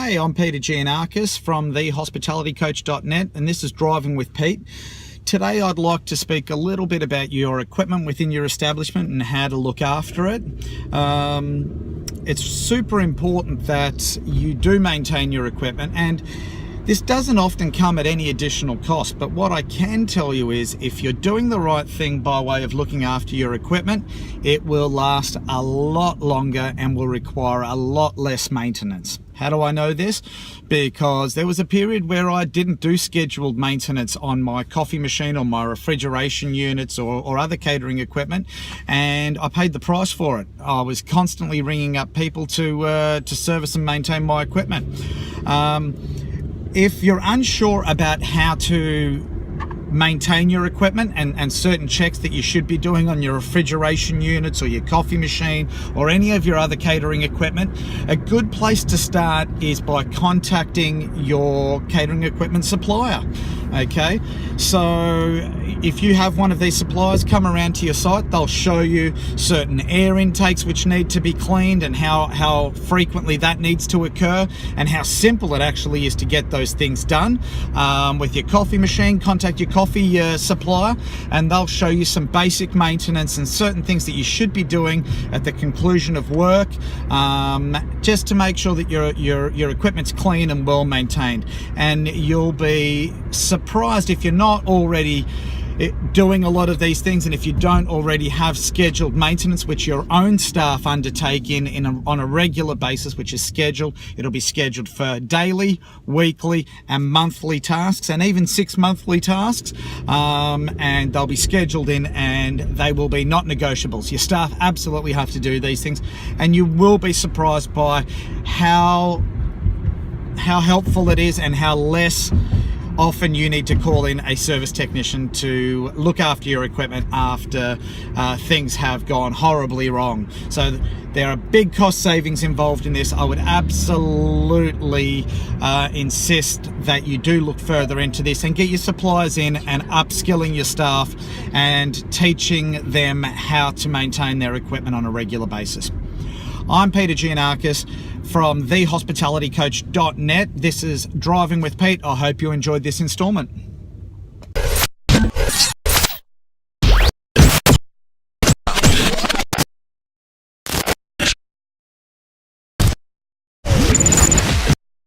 Hey, I'm Peter Giannakis from thehospitalitycoach.net, and this is Driving with Pete. Today I'd like to speak a little bit about your equipment within your establishment and how to look after it. It's super important that you do maintain your equipment, and this doesn't often come at any additional cost, but what I can tell you is if you're doing the right thing by way of looking after your equipment, it will last a lot longer and will require a lot less maintenance. How do I know this? Because there was a period where I didn't do scheduled maintenance on my coffee machine or my refrigeration units or other catering equipment, and I paid the price for it. I was constantly ringing up people to service and maintain my equipment. If you're unsure about how to maintain your equipment and certain checks that you should be doing on your refrigeration units or your coffee machine or any of your other catering equipment, a good place to start is by contacting your catering equipment supplier. Okay, so if you have one of these suppliers come around to your site, they'll show you certain air intakes which need to be cleaned and how frequently that needs to occur and how simple it actually is to get those things done. With your coffee machine, contact your coffee supplier and they'll show you some basic maintenance and certain things that you should be doing at the conclusion of work, just to make sure that your equipment's clean and well maintained. And you'll be surprised if you're not already doing a lot of these things, and if you don't already have scheduled maintenance which your own staff undertake on a regular basis, which is scheduled. It'll be scheduled for daily, weekly and monthly tasks, and even 6 monthly tasks, and they'll be scheduled in and they will be not negotiables. Your staff absolutely have to do these things, and you will be surprised by how helpful it is and how less often you need to call in a service technician to look after your equipment after things have gone horribly wrong. So there are big cost savings involved in this. I would absolutely insist that you do look further into this and get your suppliers in and upskilling your staff and teaching them how to maintain their equipment on a regular basis. I'm Peter Giannakis from thehospitalitycoach.net. This is Driving with Pete. I hope you enjoyed this installment.